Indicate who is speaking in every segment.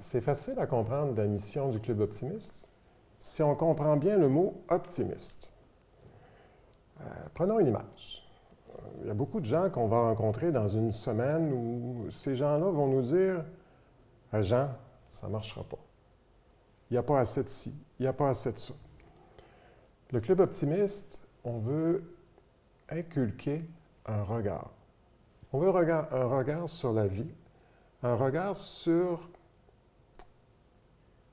Speaker 1: c'est facile à comprendre la mission du Club optimiste si on comprend bien le mot optimiste. Prenons une image. Il y a beaucoup de gens qu'on va rencontrer dans une semaine où ces gens-là vont nous dire « Jean, ça ne marchera pas. Il n'y a pas assez de ci, il n'y a pas assez de ça. » Le Club optimiste, on veut inculquer un regard. On veut un regard sur la vie, un regard sur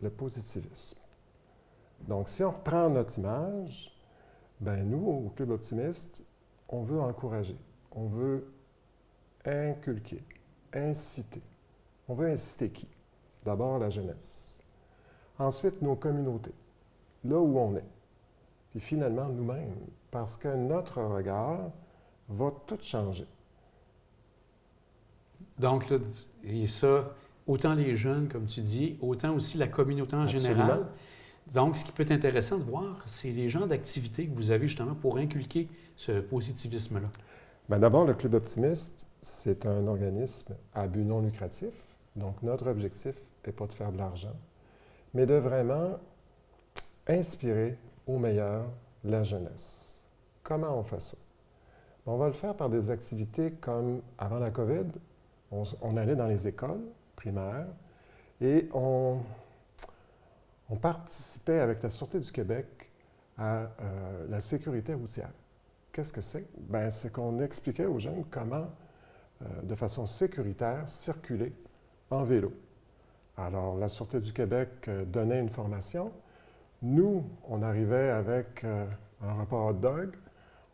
Speaker 1: le positivisme. Donc, si on reprend notre image, ben nous, au Club optimiste, on veut encourager, on veut inculquer, inciter. On veut inciter qui? D'abord la jeunesse. Ensuite, nos communautés, là où on est. Puis finalement, nous-mêmes, parce que notre regard va tout changer.
Speaker 2: Donc, là, et ça, autant les jeunes, comme tu dis, autant aussi la communauté en
Speaker 1: Absolument.
Speaker 2: général. Donc, ce qui peut être intéressant de voir, c'est les genres d'activités que vous avez justement pour inculquer ce positivisme-là.
Speaker 1: Bien, d'abord, le Club optimiste, c'est un organisme à but non lucratif. Donc, notre objectif n'est pas de faire de l'argent, mais de vraiment inspirer au meilleur la jeunesse. Comment on fait ça? On va le faire par des activités comme, avant la COVID, on allait dans les écoles primaires et on participait avec la Sûreté du Québec à la sécurité routière. Qu'est-ce que c'est? Bien, c'est qu'on expliquait aux jeunes comment, de façon sécuritaire, circuler en vélo. Alors, la Sûreté du Québec donnait une formation. Nous, on arrivait avec un repas hot dog,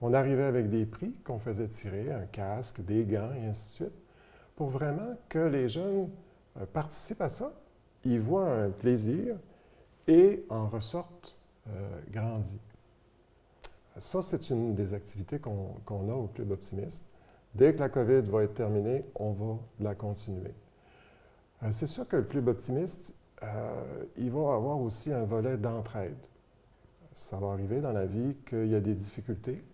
Speaker 1: on arrivait avec des prix qu'on faisait tirer, un casque, des gants, et ainsi de suite, pour vraiment que les jeunes participent à ça, ils voient un plaisir et en ressortent grandis. Ça, c'est une des activités qu'on a au Club optimiste. Dès que la COVID va être terminée, on va la continuer. C'est sûr que le Club optimiste, il va avoir aussi un volet d'entraide. Ça va arriver dans la vie qu'il y a des difficultés.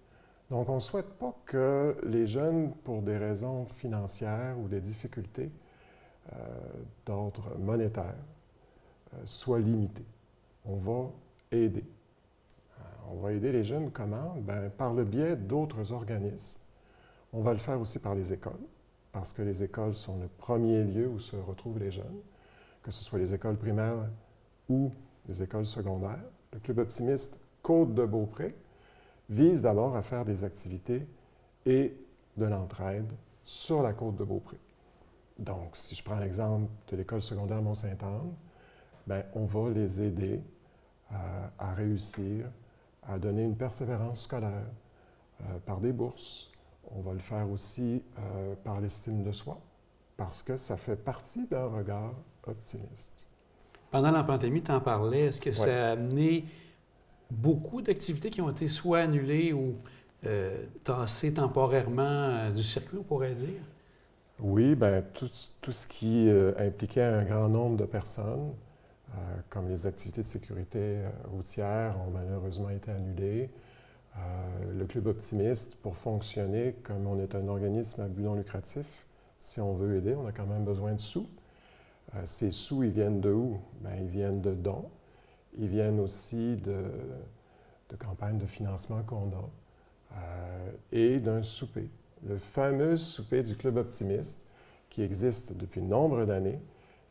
Speaker 1: Donc, on ne souhaite pas que les jeunes, pour des raisons financières ou des difficultés d'ordre monétaire, soient limités. On va aider. On va aider les jeunes comment? Bien, par le biais d'autres organismes. On va le faire aussi par les écoles, parce que les écoles sont le premier lieu où se retrouvent les jeunes, que ce soit les écoles primaires ou les écoles secondaires. Le Club optimiste Côte-de-Beaupré vise d'abord à faire des activités et de l'entraide sur la Côte-de-Beaupré. Donc, si je prends l'exemple de l'école secondaire Mont-Sainte-Anne, bien, on va les aider à réussir, à donner une persévérance scolaire par des bourses. On va le faire aussi par l'estime de soi, parce que ça fait partie d'un regard optimiste.
Speaker 2: Pendant la pandémie, tu en parlais. Est-ce que ça a amené beaucoup d'activités qui ont été soit annulées ou tassées temporairement du circuit, on pourrait dire?
Speaker 1: Oui, bien, tout ce qui impliquait un grand nombre de personnes, comme les activités de sécurité routière, ont malheureusement été annulées. Le Club optimiste, pour fonctionner, comme on est un organisme à but non lucratif, si on veut aider, on a quand même besoin de sous. Ces sous, ils viennent de où? Bien, ils viennent de dons. Ils viennent aussi de campagnes de financement qu'on a et d'un souper. Le fameux souper du Club optimiste qui existe depuis nombre d'années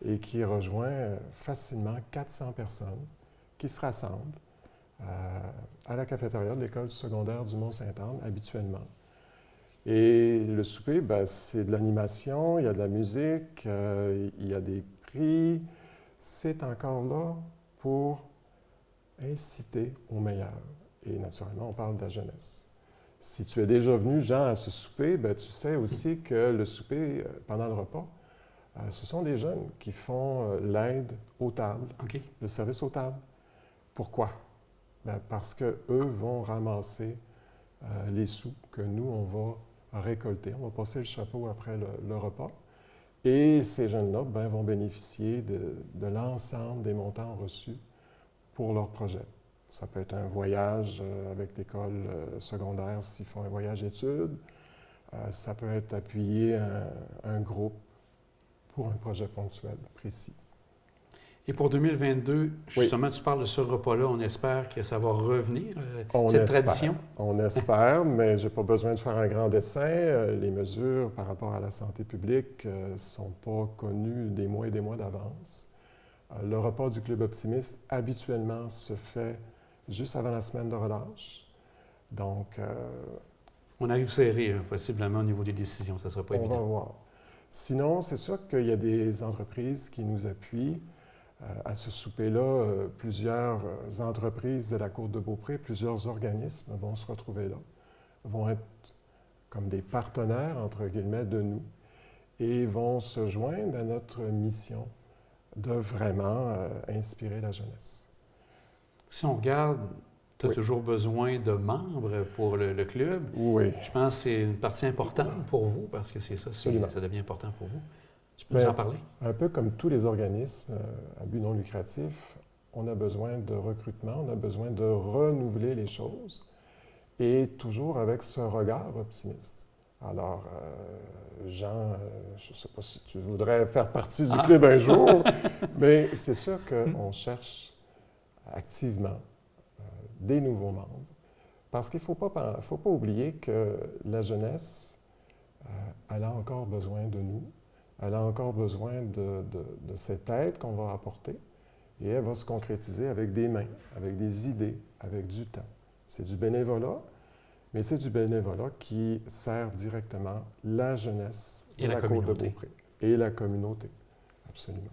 Speaker 1: et qui rejoint facilement 400 personnes qui se rassemblent à la cafétéria de l'école secondaire du Mont-Sainte-Anne habituellement. Et le souper, ben, c'est de l'animation, il y a de la musique, il y a des prix. C'est encore là pour inciter au meilleur. Et naturellement, on parle de la jeunesse. Si tu es déjà venu, Jean, à ce souper, ben, tu sais aussi que le souper, pendant le repas, ce sont des jeunes qui font l'aide aux tables, le service aux tables. Pourquoi? Ben, parce qu'eux vont ramasser les sous que nous, on va récolter. On va passer le chapeau après le repas. Et ces jeunes-là ben, vont bénéficier de l'ensemble des montants reçus pour leur projet. Ça peut être un voyage avec l'école secondaire s'ils font un voyage d'études. Ça peut être appuyer un groupe pour un projet ponctuel précis.
Speaker 2: Et pour 2022, justement, tu parles de ce repas-là. On espère que ça va revenir,
Speaker 1: On
Speaker 2: cette
Speaker 1: espère.
Speaker 2: tradition.
Speaker 1: On espère, mais je n'ai pas besoin de faire un grand dessin. Les mesures par rapport à la santé publique ne sont pas connues des mois et des mois d'avance. Le repas du Club Optimiste, habituellement, se fait juste avant la semaine de relâche. Donc,
Speaker 2: On arrive serré, possiblement, au niveau des décisions. Ça ne sera pas
Speaker 1: on
Speaker 2: évident.
Speaker 1: va voir. Sinon, c'est sûr qu'il y a des entreprises qui nous appuient. À ce souper-là, plusieurs entreprises de la Côte de Beaupré, plusieurs organismes vont se retrouver là, vont être comme des partenaires, entre guillemets, de nous, et vont se joindre à notre mission de vraiment inspirer la jeunesse.
Speaker 2: Si on regarde, tu as
Speaker 1: Oui.
Speaker 2: toujours besoin de membres pour le club.
Speaker 1: Oui.
Speaker 2: Je pense que c'est une partie importante pour vous, parce que c'est ça,
Speaker 1: Absolument.
Speaker 2: ça devient important pour vous. Tu peux
Speaker 1: Bien,
Speaker 2: nous en parler?
Speaker 1: Un peu comme tous les organismes à but non lucratif, on a besoin de recrutement, on a besoin de renouveler les choses, et toujours avec ce regard optimiste. Alors, Jean, je ne sais pas si tu voudrais faire partie du club un jour, mais c'est sûr qu'on cherche activement des nouveaux membres, parce qu'il ne faut pas oublier que la jeunesse, elle a encore besoin de nous. Elle a encore besoin de cette aide qu'on va apporter, et elle va se concrétiser avec des mains, avec des idées, avec du temps. C'est du bénévolat, mais c'est du bénévolat qui sert directement la jeunesse de la Côte de Beaupré et la communauté. Absolument.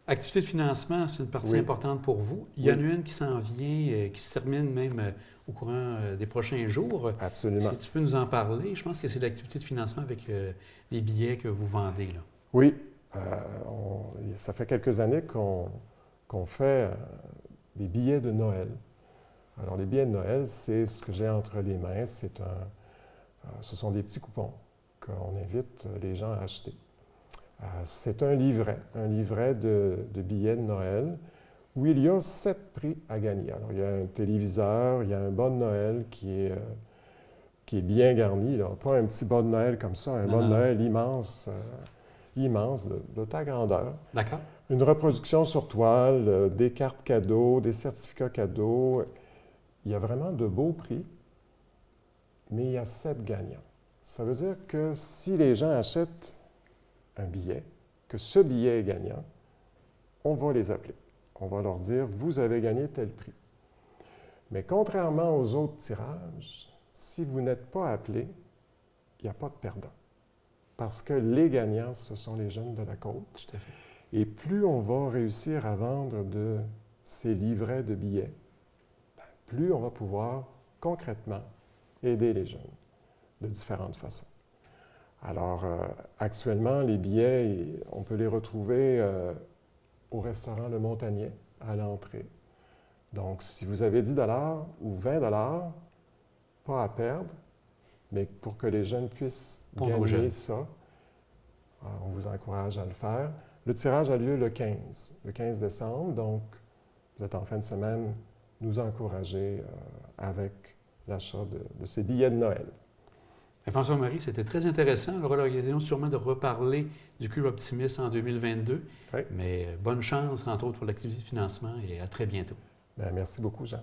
Speaker 2: Activité de financement, c'est une partie importante pour vous. Il y en a une qui s'en vient, qui se termine même au courant des prochains jours.
Speaker 1: Absolument.
Speaker 2: Si tu peux nous en parler, je pense que c'est l'activité de financement avec les billets que vous vendez, là.
Speaker 1: Oui. Ça fait quelques années qu'on fait des billets de Noël. Alors, les billets de Noël, c'est ce que j'ai entre les mains. Ce sont des petits coupons qu'on invite les gens à acheter. C'est un livret de billets de Noël où il y a 7 prix à gagner. Alors, il y a un téléviseur, il y a un bas de Noël qui est bien garni, là. Pas un petit bas de Noël comme ça, un bas de Noël immense, de ta grandeur.
Speaker 2: D'accord.
Speaker 1: Une reproduction sur toile, des cartes cadeaux, des certificats cadeaux. Il y a vraiment de beaux prix, mais il y a 7 gagnants. Ça veut dire que si les gens achètent un billet, que ce billet est gagnant, on va les appeler. On va leur dire, vous avez gagné tel prix. Mais contrairement aux autres tirages, si vous n'êtes pas appelé, il n'y a pas de perdant. Parce que les gagnants, ce sont les jeunes de la Côte.
Speaker 2: Tout à fait.
Speaker 1: Et plus on va réussir à vendre de ces livrets de billets, plus on va pouvoir concrètement aider les jeunes de différentes façons. Alors, actuellement, les billets, on peut les retrouver au restaurant Le Montagnier, à l'entrée. Donc, si vous avez 10 $ ou 20 $, pas à perdre, mais pour que les jeunes puissent gagner ça, on vous encourage à le faire. Le tirage a lieu le 15 décembre, donc vous êtes en fin de semaine, nous encourager avec l'achat de ces billets de Noël.
Speaker 2: François-Marie, c'était très intéressant. On aura l'occasion sûrement de reparler du Club Optimiste en 2022.
Speaker 1: Oui.
Speaker 2: Mais bonne chance, entre autres, pour l'activité de financement et à très bientôt.
Speaker 1: Bien, merci beaucoup, Jean.